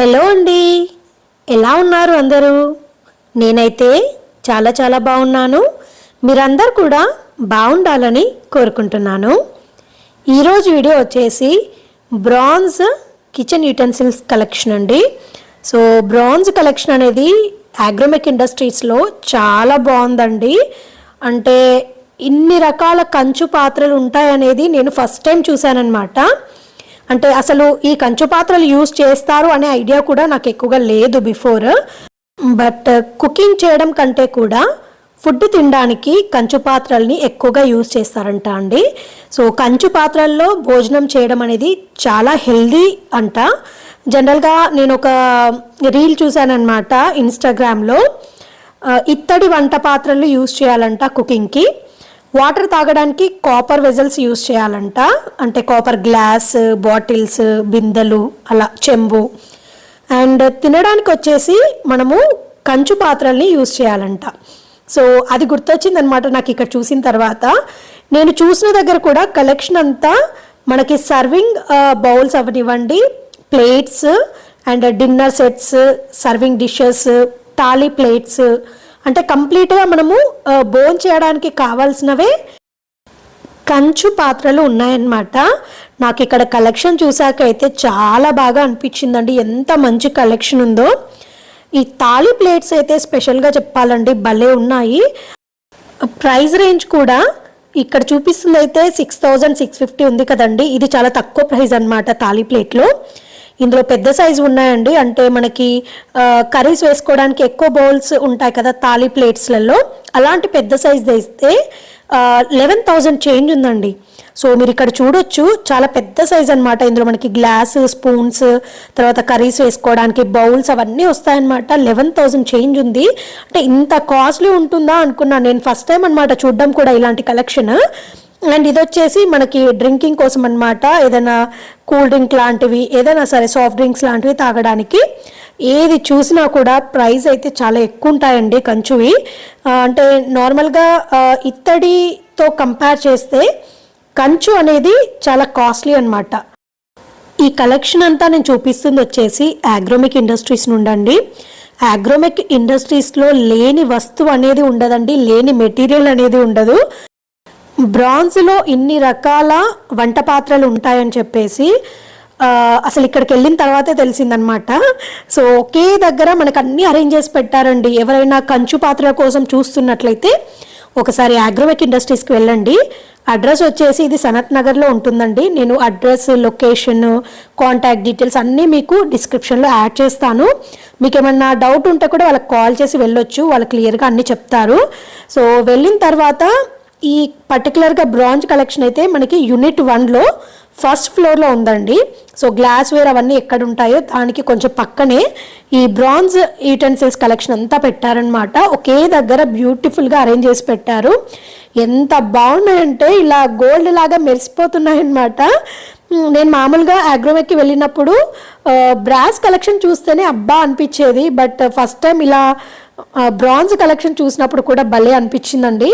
Hello అండి, ఎలా ఉన్నారు అందరూ? నేనైతే చాలా బాగున్నాను. మీరందరూ కూడా బాగుండాలని కోరుకుంటున్నాను. ఈరోజు వీడియో వచ్చేసి బ్రాంజ్ కిచెన్ యూటెన్సిల్స్ కలెక్షన్ అండి. సో బ్రాంజ్ కలెక్షన్ అనేది అగ్రోమెక్ ఇండస్ట్రీస్లో చాలా బాగుందండి. అంటే ఇన్ని రకాల కంచు పాత్రలు ఉంటాయనేది నేను ఫస్ట్ టైం చూశానన్నమాట. అంటే అసలు ఈ కంచు పాత్రలు యూజ్ చేస్తారు అనే ఐడియా కూడా నాకు ఎక్కువగా లేదు బిఫోర్. బట్ కుకింగ్ చేయడం కంటే కూడా ఫుడ్ తినడానికి కంచు పాత్రల్ని ఎక్కువగా యూజ్ చేస్తారంట అండి. సో కంచు పాత్రల్లో భోజనం చేయడం అనేది చాలా హెల్దీ అంట. జనరల్గా నేను ఒక రీల్ చూశానన్నమాట ఇన్స్టాగ్రామ్లో. ఇత్తడి వంట పాత్రలు యూజ్ చేయాలంట కుకింగ్కి. వాటర్ తాగడానికి కాపర్ వెజల్స్ యూజ్ చేయాలంట. అంటే కాపర్ గ్లాస్, బాటిల్స్, బిందెలు, అలా చెంబు. అండ్ తినడానికి వచ్చేసి మనము కంచు పాత్రల్ని యూజ్ చేయాలంట. సో అది గుర్తొచ్చిందనమాట నాకు ఇక్కడ చూసిన తర్వాత. నేను చూసిన దగ్గర కూడా కలెక్షన్ అంతా మనకి సర్వింగ్ బౌల్స్ అవనివ్వండి, plates and dinner sets, serving dishes, Tally plates, అంటే కంప్లీట్గా మనము బోన్ చేయడానికి కావాల్సినవే కంచు పాత్రలు ఉన్నాయన్నమాట. నాకు ఇక్కడ కలెక్షన్ చూసాక అయితే చాలా బాగా అనిపించిందండి. ఎంత మంచి కలెక్షన్ ఉందో. ఈ తాళి ప్లేట్స్ అయితే స్పెషల్గా చెప్పాలండి, భలే ఉన్నాయి. ప్రైస్ రేంజ్ కూడా ఇక్కడ చూపిస్తుంది అయితే 6,650 ఉంది కదండి. ఇది చాలా తక్కువ ప్రైస్ అనమాట తాళి ప్లేట్లో. ఇందులో పెద్ద సైజు ఉన్నాయండి. అంటే మనకి కర్రీస్ వేసుకోవడానికి ఎక్కువ బౌల్స్ ఉంటాయి కదా తాళీ ప్లేట్స్లలో, అలాంటి పెద్ద సైజు తెస్తే 11,000 చేంజ్ ఉందండి. సో మీరు ఇక్కడ చూడొచ్చు, చాలా పెద్ద సైజ్ అనమాట. ఇందులో మనకి గ్లాస్, స్పూన్స్, తర్వాత కర్రీస్ వేసుకోవడానికి బౌల్స్ అవన్నీ వస్తాయన్నమాట. 11,000 చేంజ్ ఉంది. అంటే ఇంత కాస్ట్లీ ఉంటుందా అనుకున్నాను నేను ఫస్ట్ టైం అనమాట చూడడం కూడా ఇలాంటి కలెక్షన్. అండ్ ఇది వచ్చేసి మనకి డ్రింకింగ్ కోసం అనమాట. ఏదైనా కూల్ డ్రింక్ లాంటివి, ఏదైనా సరే సాఫ్ట్ డ్రింక్స్ లాంటివి తాగడానికి. ఏది చూసినా కూడా ప్రైస్ అయితే చాలా ఎక్కువ ఉంటాయండి కంచువి. అంటే నార్మల్గా ఇత్తడితో కంపేర్ చేస్తే కంచు అనేది చాలా కాస్ట్లీ అనమాట. ఈ కలెక్షన్ అంతా నేను చూపిస్తుంది వచ్చేసి అగ్రోమెక్ ఇండస్ట్రీస్ నుండండి. అగ్రోమెక్ ఇండస్ట్రీస్లో లేని వస్తువు అనేది ఉండదండి, లేని మెటీరియల్ అనేది ఉండదు. బ్రాంజ్లో ఇన్ని రకాల వంట పాత్రలు ఉంటాయని చెప్పేసి అసలు ఇక్కడికి వెళ్ళిన తర్వాతే తెలిసిందనమాట. సో ఒకే దగ్గర మనకు అన్నీ అరేంజ్ చేసి పెట్టారండి. ఎవరైనా కంచు పాత్రల కోసం చూస్తున్నట్లయితే ఒకసారి అగ్రోమెక్ ఇండస్ట్రీస్కి వెళ్ళండి. అడ్రస్ వచ్చేసి ఇది సనత్ నగర్లో ఉంటుందండి. నేను అడ్రస్, లొకేషన్, కాంటాక్ట్ డీటెయిల్స్ అన్నీ మీకు డిస్క్రిప్షన్లో యాడ్ చేస్తాను. మీకు ఏమన్నా డౌట్ ఉంటే కూడా వాళ్ళకి కాల్ చేసి వెళ్ళొచ్చు, వాళ్ళు క్లియర్గా అన్నీ చెప్తారు. సో వెళ్ళిన తర్వాత ఈ పర్టికులర్గా బ్రాంజ్ కలెక్షన్ అయితే మనకి యూనిట్ 1లో ఫస్ట్ ఫ్లోర్లో ఉందండి. సో గ్లాస్ వేర్ అవన్నీ ఎక్కడ ఉంటాయో దానికి కొంచెం పక్కనే ఈ బ్రాంజ్ యూటెన్సిల్స్ కలెక్షన్ అంతా పెట్టారనమాట. ఒకే దగ్గర బ్యూటిఫుల్గా అరేంజ్ చేసి పెట్టారు. ఎంత బాగున్నాయంటే ఇలా గోల్డ్ లాగా మెరిసిపోతున్నాయన్నమాట. నేను మామూలుగా అగ్రోమెక్కి వెళ్ళినప్పుడు బ్రాస్ కలెక్షన్ చూస్తేనే అబ్బా అనిపించేది. బట్ ఫస్ట్ టైం ఇలా బ్రాంజ్ కలెక్షన్ చూసినప్పుడు కూడా భలే అనిపించిందండి.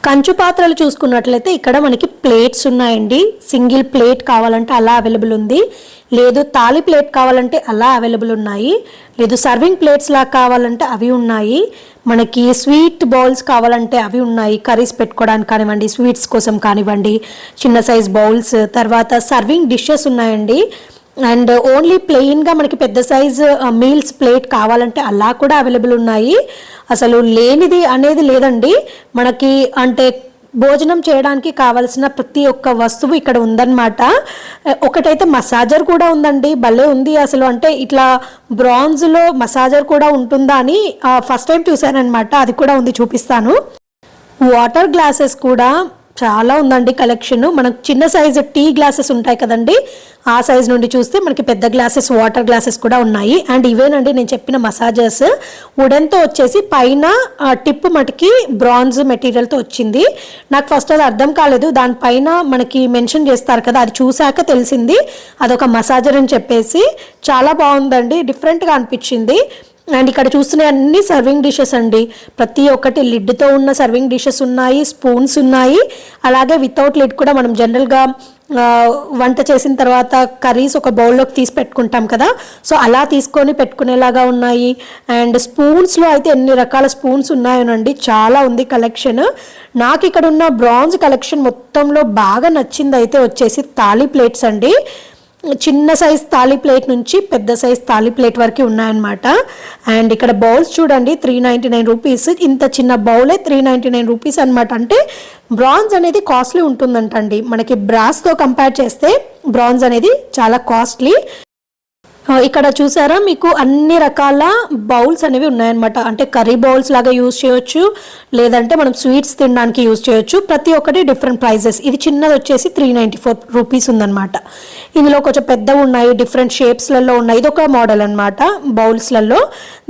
కంచు పాత్రలు చూసుకున్నట్లయితే ఇక్కడ మనకి ప్లేట్స్ ఉన్నాయండి. సింగిల్ ప్లేట్ కావాలంటే అలా అవైలబుల్ ఉంది, లేదు తాళి ప్లేట్ కావాలంటే అలా అవైలబుల్ ఉన్నాయి, లేదు సర్వింగ్ ప్లేట్స్ లాగా కావాలంటే అవి ఉన్నాయి. మనకి స్వీట్ బౌల్స్ కావాలంటే అవి ఉన్నాయి, కర్రీస్ పెట్టుకోవడానికి కానివ్వండి, స్వీట్స్ కోసం కానివ్వండి, చిన్న సైజ్ బౌల్స్. తర్వాత సర్వింగ్ డిషెస్ ఉన్నాయండి. అండ్ ఓన్లీ ప్లెయిన్గా మనకి పెద్ద సైజ్ మీల్స్ ప్లేట్ కావాలంటే అలా కూడా అవైలబుల్ ఉన్నాయి. అసలు లేనిది అనేది లేదండి. మనకి అంటే భోజనం చేయడానికి కావాల్సిన ప్రతి ఒక్క వస్తువు ఇక్కడ ఉందన్నమాట. ఒకటైతే మసాజర్ కూడా ఉందండి, భలే ఉంది అసలు. అంటే ఇట్లా బ్రాంజ్లో మసాజర్ కూడా ఉంటుందా అని ఫస్ట్ టైం చూశానమాట. అది కూడా ఉంది, చూపిస్తాను. వాటర్ గ్లాసెస్ కూడా చాలా ఉందండి కలెక్షన్. మనకు చిన్న సైజు టీ గ్లాసెస్ ఉంటాయి కదండి, ఆ సైజ్ నుండి చూస్తే మనకి పెద్ద గ్లాసెస్, వాటర్ గ్లాసెస్ కూడా ఉన్నాయి. అండ్ ఇవేనండి నేను చెప్పిన మసాజర్స్. వుడెన్తో వచ్చేసి పైన టిప్ మటుకి బ్రాంజ్ మెటీరియల్తో వచ్చింది. నాకు ఫస్ట్ అది అర్థం కాలేదు, దానిపైన మనకి మెన్షన్ చేస్తారు కదా, అది చూశాక తెలిసింది అదొక మసాజర్ అని చెప్పేసి. చాలా బాగుందండి, డిఫరెంట్గా అనిపించింది. అండ్ ఇక్కడ చూస్తున్న అన్ని సర్వింగ్ డిషెస్ అండి, ప్రతి ఒక్కటి లిడ్తో ఉన్న సర్వింగ్ డిషెస్ ఉన్నాయి, స్పూన్స్ ఉన్నాయి. అలాగే వితౌట్ లిడ్ కూడా మనం జనరల్గా వంట చేసిన తర్వాత కర్రీస్ ఒక బౌల్లోకి తీసి పెట్టుకుంటాం కదా, సో అలా తీసుకొని పెట్టుకునేలాగా ఉన్నాయి. అండ్ స్పూన్స్లో అయితే ఎన్ని రకాల స్పూన్స్ ఉన్నాయోనండి, చాలా ఉంది కలెక్షన్. నాకు ఇక్కడ ఉన్న బ్రాంజ్ కలెక్షన్ మొత్తంలో బాగా నచ్చింది అయితే వచ్చేసి తాళీ ప్లేట్స్ అండి. చిన్న సైజ్ తాళీ ప్లేట్ నుంచి పెద్ద సైజ్ తాళీ ప్లేట్ వరకు ఉన్నాయన్నమాట. అండ్ ఇక్కడ బౌల్స్ చూడండి, 399 రూపీస్. ఇంత చిన్న బౌలే 399 రూపీస్ అనమాట. అంటే బ్రాంజ్ అనేది కాస్ట్లీ ఉంటుందంటండి, మనకి బ్రాస్తో కంపేర్ చేస్తే బ్రాంజ్ అనేది చాలా కాస్ట్లీ. ఇక్కడ చూసారా మీకు అన్ని రకాల బౌల్స్ అనేవి ఉన్నాయన్నమాట. అంటే కర్రీ బౌల్స్ లాగా యూజ్ చేయొచ్చు, లేదంటే మనం స్వీట్స్ తినడానికి యూజ్ చేయొచ్చు. ప్రతి ఒక్కటి డిఫరెంట్ ప్రైజెస్. ఇది చిన్నది వచ్చేసి 394 రూపీస్ ఉందన్నమాట. ఇందులో కొంచెం పెద్దవి ఉన్నాయి, డిఫరెంట్ షేప్స్లలో ఉన్నాయి. ఇది ఒక మోడల్ అనమాట బౌల్స్లలో.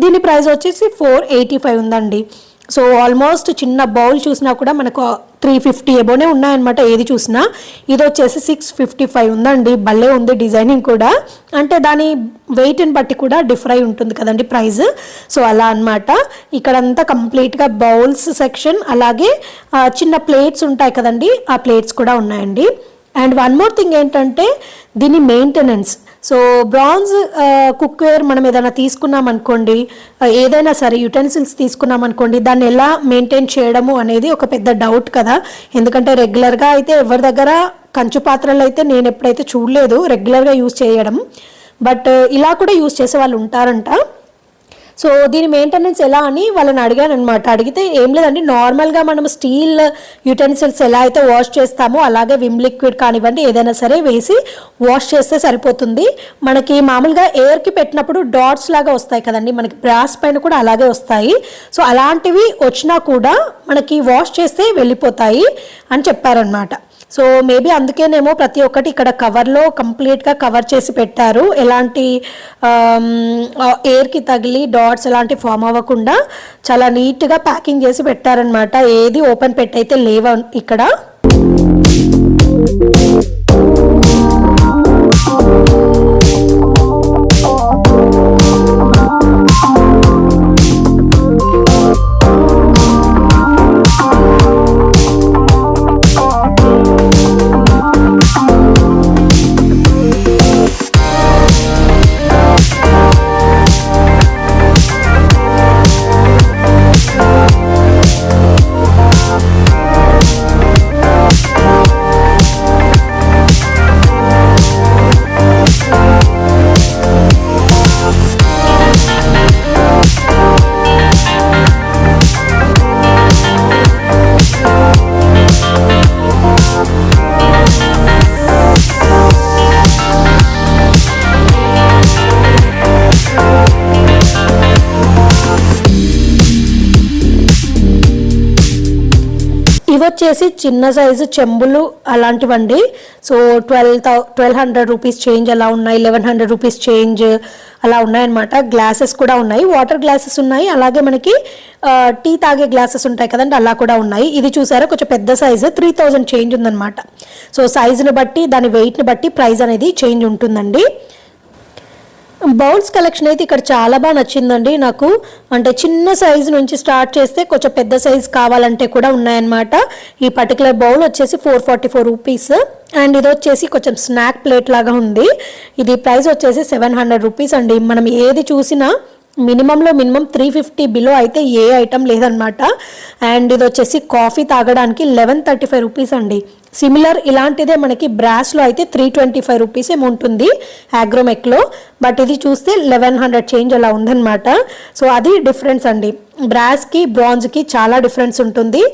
దీని ప్రైస్ వచ్చేసి 485 ఉందండి. సో ఆల్మోస్ట్ చిన్న బౌల్ చూసినా కూడా మనకు 350 ఎబోనే ఉన్నాయన్నమాట ఏది చూసినా. ఇది వచ్చేసి 655 ఉందండి, భలే ఉంది డిజైనింగ్ కూడా. అంటే దాని వెయిట్ని బట్టి కూడా డిఫర్ అయి ఉంటుంది కదండి ప్రైస్. సో అలా అనమాట. ఇక్కడంతా కంప్లీట్గా బౌల్స్ సెక్షన్, అలాగే చిన్న ప్లేట్స్ ఉంటాయి కదండి, ఆ ప్లేట్స్ కూడా ఉన్నాయండి. అండ్ వన్ మోర్ థింగ్ ఏంటంటే దీని మెయింటెనెన్స్. సో బ్రాంజ్ కుక్వేర్ మనం ఏదైనా తీసుకున్నాం అనుకోండి, ఏదైనా సరే యుటెన్సిల్స్ తీసుకున్నాం అనుకోండి, దాన్ని ఎలా మెయింటైన్ చేయడము అనేది ఒక పెద్ద డౌట్ కదా. ఎందుకంటే రెగ్యులర్గా అయితే ఎవరి దగ్గర కంచు పాత్రలు అయితే నేను ఎప్పుడైతే చూడలేదు రెగ్యులర్గా యూజ్ చేయడం. బట్ ఇలా కూడా యూజ్ చేసే వాళ్ళు ఉంటారంట. సో దీని మెయింటెనెన్స్ ఎలా అని వాళ్ళని అడిగాను అనమాట. అడిగితే ఏం లేదండి, నార్మల్గా మనం స్టీల్ యుటెన్సిల్స్ ఎలా అయితే వాష్ చేస్తామో అలాగే విమ్ లిక్విడ్ కానివ్వండి ఏదైనా సరే వేసి వాష్ చేస్తే సరిపోతుంది. మనకి మామూలుగా ఎయిర్కి పెట్టినప్పుడు డాట్స్ లాగా వస్తాయి కదండి, మనకి బ్రాస్ పైన కూడా అలాగే వస్తాయి. సో అలాంటివి వచ్చినా కూడా మనకి వాష్ చేస్తే వెళ్ళిపోతాయి అని చెప్పారనమాట. సో మేబీ అందుకేనేమో ప్రతి ఒక్కటి ఇక్కడ కవర్లో కంప్లీట్గా కవర్ చేసి పెట్టారు, ఎలాంటి ఎయిర్కి తగిలి డాట్స్ ఎలాంటి ఫామ్ అవ్వకుండా చాలా నీట్గా ప్యాకింగ్ చేసి పెట్టారనమాట. ఏది ఓపెన్ పెట్టయితే లేవు ఇక్కడ. వచ్చేసి చిన్న సైజు చెంబులు అలాంటివండి. సో 1200 రూపీస్ చేంజ్ అలా ఉన్నాయి, 1100 రూపీస్ చేంజ్ అలా ఉన్నాయన్నమాట. గ్లాసెస్ కూడా ఉన్నాయి, వాటర్ గ్లాసెస్ ఉన్నాయి, అలాగే మనకి టీ తాగే గ్లాసెస్ ఉంటాయి కదండి అలా కూడా ఉన్నాయి. ఇది చూసారా కొంచెం పెద్ద సైజు 3000 చేంజ్ ఉందన్నమాట. సో సైజుని బట్టి దాని వెయిట్ని బట్టి ప్రైస్ అనేది చేంజ్ ఉంటుందండి. బౌల్స్ కలెక్షన్ అయితే ఇక్కడ చాలా బాగా నచ్చిందండి నాకు. అంటే చిన్న సైజు నుంచి స్టార్ట్ చేస్తే కొంచెం పెద్ద సైజు కావాలంటే కూడా ఉన్నాయన్నమాట. ఈ పర్టికులర్ బౌల్ వచ్చేసి 444 రూపీస్. అండ్ ఇది వచ్చేసి కొంచెం స్నాక్ ప్లేట్ లాగా ఉంది. ఇది ప్రైస్ వచ్చేసి 700 రూపీస్ అండి. మనం ఏది చూసినా మినిమంలో మినిమం 350 బిలో అయితే ఏ ఐటమ్ లేదనమాట. అండ్ ఇది వచ్చేసి కాఫీ తాగడానికి 1135 రూపీస్ అండి. సిమిలర్ ఇలాంటిదే మనకి బ్రాస్లో అయితే 325 రూపీస్ ఏమో ఉంటుంది ఆగ్రోమెక్లో, బట్ ఇది చూస్తే 1100 చేంజ్ అలా ఉందన్నమాట. సో అది డిఫరెన్స్ అండి, బ్రాస్కి బ్రాంజ్కి చాలా డిఫరెన్స్ ఉంటుంది.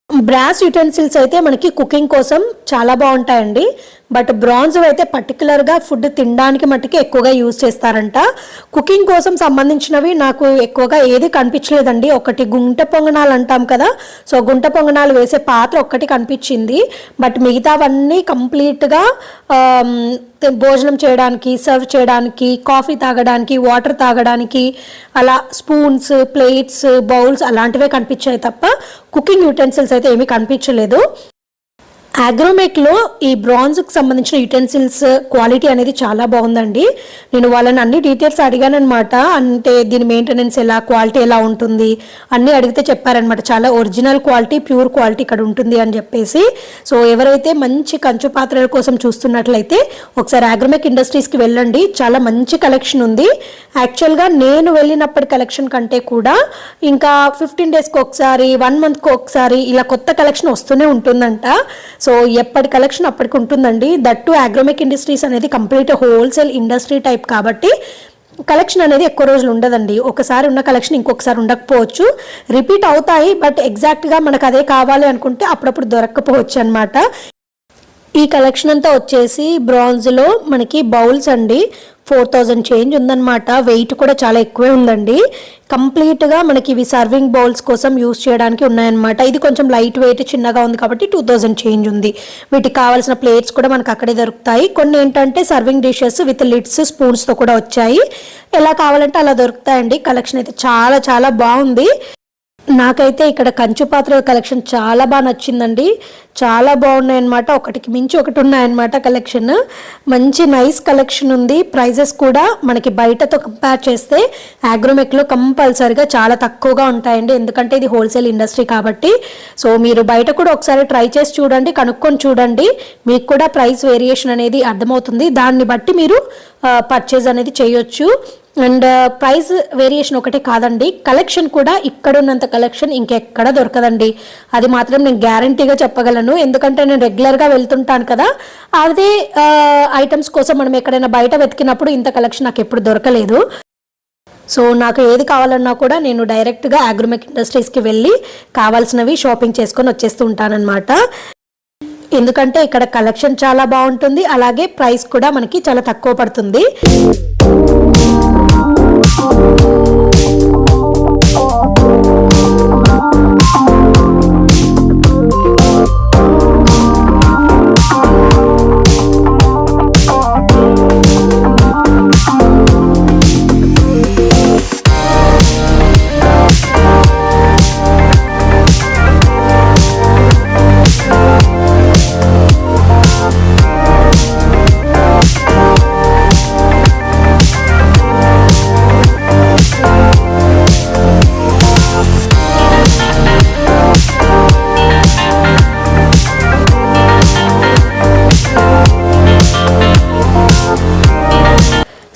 బ్రాస్ యుటెన్సిల్స్ అయితే మనకి కుకింగ్ కోసం చాలా బాగుంటాయండి. బట్ బ్రాంజ్ అయితే పర్టికులర్గా ఫుడ్ తినడానికి మట్టుకి ఎక్కువగా యూజ్ చేస్తారంట. కుకింగ్ కోసం సంబంధించినవి నాకు ఎక్కువగా ఏది కనిపించలేదండి. ఒకటి గుంట పొంగనాలు అంటాం కదా, సో గుంట పొంగనాలు వేసే పాత్ర ఒక్కటి కనిపించింది. బట్ మిగతావన్నీ కంప్లీట్గా భోజనం చేయడానికి, సర్వ్ చేయడానికి, కాఫీ తాగడానికి, వాటర్ తాగడానికి, అలా స్పూన్స్, ప్లేట్స్, బౌల్స్ అలాంటివే కనిపించాయి తప్ప కుకింగ్ యూటెన్సిల్స్ అయితే ఏమీ కనిపించలేదు. అగ్రోమెక్లో ఈ బ్రాంజ్కి సంబంధించిన యుటెన్సిల్స్ క్వాలిటీ అనేది చాలా బాగుందండి. నేను వాళ్ళని అన్ని డీటెయిల్స్ అడిగాను అనమాట. అంటే దీని మెయింటెనెన్స్ ఎలా, క్వాలిటీ ఎలా ఉంటుంది అన్నీ అడిగితే చెప్పారనమాట. చాలా ఒరిజినల్ క్వాలిటీ, ప్యూర్ క్వాలిటీ ఇక్కడ ఉంటుంది అని చెప్పేసి. సో ఎవరైతే మంచి కంచు పాత్రల కోసం చూస్తున్నట్లయితే ఒకసారి అగ్రోమెక్ ఇండస్ట్రీస్కి వెళ్ళండి. చాలా మంచి కలెక్షన్ ఉంది. యాక్చువల్గా నేను వెళ్ళినప్పటి కలెక్షన్ కంటే కూడా ఇంకా 15 డేస్కి ఒకసారి, 1 మంత్కి ఒకసారి ఇలా కొత్త కలెక్షన్ వస్తూనే ఉంటుందంట. సో ఎప్పటి కలెక్షన్ అప్పటికి ఉంటుందండి. దట్టు అగ్రోమెక్ ఇండస్ట్రీస్ అనేది కంప్లీట్ హోల్సేల్ ఇండస్ట్రీ టైప్ కాబట్టి కలెక్షన్ అనేది ఎక్కువ రోజులు ఉండదండి. ఒకసారి ఉన్న కలెక్షన్ ఇంకొకసారి ఉండకపోవచ్చు, రిపీట్ అవుతాయి. బట్ ఎగ్జాక్ట్గా మనకు అదే కావాలి అనుకుంటే అప్పుడప్పుడు దొరక్కపోవచ్చు అనమాట. ఈ కలెక్షన్ అంతా వచ్చేసి బ్రాంజ్లో మనకి బౌల్స్ అండి 4000 చేంజ్ ఉందన్నమాట. వెయిట్ కూడా చాలా ఎక్కువే ఉందండి. కంప్లీట్గా మనకి ఇవి సర్వింగ్ బౌల్స్ కోసం యూస్ చేయడానికి ఉన్నాయన్నమాట. ఇది కొంచెం లైట్ వెయిట్ చిన్నగా ఉంది కాబట్టి 2000 చేంజ్ ఉంది. వీటికి కావాల్సిన ప్లేట్స్ కూడా మనకు అక్కడే దొరుకుతాయి. కొన్ని ఏంటంటే సర్వింగ్ డిషెస్ విత్ లిడ్స్, స్పూన్స్తో కూడా వచ్చాయి. ఎలా కావాలంటే అలా దొరుకుతాయండి. కలెక్షన్ అయితే చాలా చాలా బాగుంది. నాకైతే ఇక్కడ కంచు పాత్రల కలెక్షన్ చాలా బాగా నచ్చిందండి. చాలా బాగున్నాయన్నమాట. ఒకటికి మించి ఒకటి ఉన్నాయన్నమాట కలెక్షన్. మంచి నైస్ కలెక్షన్ ఉంది. ప్రైజెస్ కూడా మనకి బయటతో కంపేర్ చేస్తే అగ్రోమెక్లో కంపల్సరీగా చాలా తక్కువగా ఉంటాయండి. ఎందుకంటే ఇది హోల్సేల్ ఇండస్ట్రీ కాబట్టి. సో మీరు బయట కూడా ఒకసారి ట్రై చేసి చూడండి, కనుక్కొని చూడండి. మీకు కూడా ప్రైస్ వేరియేషన్ అనేది అర్థమవుతుంది. దాన్ని బట్టి మీరు పర్చేజ్ అనేది చేయొచ్చు. అండ్ ప్రైస్ వేరియేషన్ ఒకటే కాదండి, కలెక్షన్ కూడా ఇక్కడున్నంత కలెక్షన్ ఇంకెక్కడ దొరకదండి. అది మాత్రం నేను గ్యారంటీగా చెప్పగలను. ఎందుకంటే నేను రెగ్యులర్గా వెళ్తుంటాను కదా, అదే ఐటమ్స్ కోసం మనం ఎక్కడైనా బయట వెతికినప్పుడు ఇంత కలెక్షన్ నాకు ఎప్పుడు దొరకలేదు. సో నాకు ఏది కావాలన్నా కూడా నేను డైరెక్ట్గా అగ్రోమెక్ ఇండస్ట్రీస్కి వెళ్ళి కావాల్సినవి షాపింగ్ చేసుకొని వచ్చేస్తూ ఉంటానన్నమాట. ఎందుకంటే ఇక్కడ కలెక్షన్ చాలా బాగుంటుంది, అలాగే ప్రైస్ కూడా మనకి చాలా తక్కువ పడుతుంది.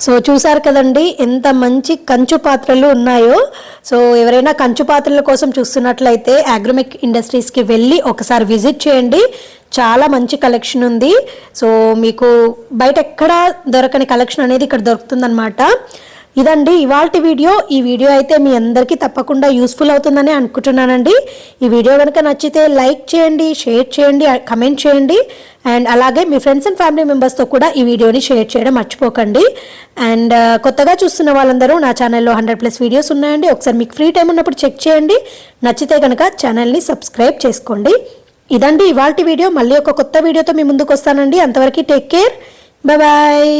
సో చూసారు కదండి ఎంత మంచి కంచు పాత్రలు ఉన్నాయో. సో ఎవరైనా కంచు పాత్రల కోసం చూస్తున్నట్లయితే అగ్రోమెక్ ఇండస్ట్రీస్కి వెళ్ళి ఒకసారి విజిట్ చేయండి. చాలా మంచి కలెక్షన్ ఉంది. సో మీకు బయట ఎక్కడ దొరకని కలెక్షన్ అనేది ఇక్కడ దొరుకుతుందన్నమాట. ఇదండి ఇవాల్టి వీడియో. ఈ వీడియో అయితే మీ అందరికీ తప్పకుండా యూస్ఫుల్ అవుతుందని అనుకుంటున్నానండి. ఈ వీడియో కనుక నచ్చితే లైక్ చేయండి, షేర్ చేయండి, కమెంట్ చేయండి. అండ్ అలాగే మీ ఫ్రెండ్స్ అండ్ ఫ్యామిలీ మెంబర్స్తో కూడా ఈ వీడియోని షేర్ చేయడం మర్చిపోకండి. అండ్ కొత్తగా చూస్తున్న వాళ్ళందరూ నా ఛానల్లో 100+ వీడియోస్ ఉన్నాయండి. ఒకసారి మీకు ఫ్రీ టైం ఉన్నప్పుడు చెక్ చేయండి. నచ్చితే కనుక ఛానల్ని సబ్స్క్రైబ్ చేసుకోండి. ఇదండి ఇవాల్టి వీడియో. మళ్ళీ ఒక కొత్త వీడియోతో మీ ముందుకు వస్తానండి. అంతవరకు టేక్ కేర్, బాయ్.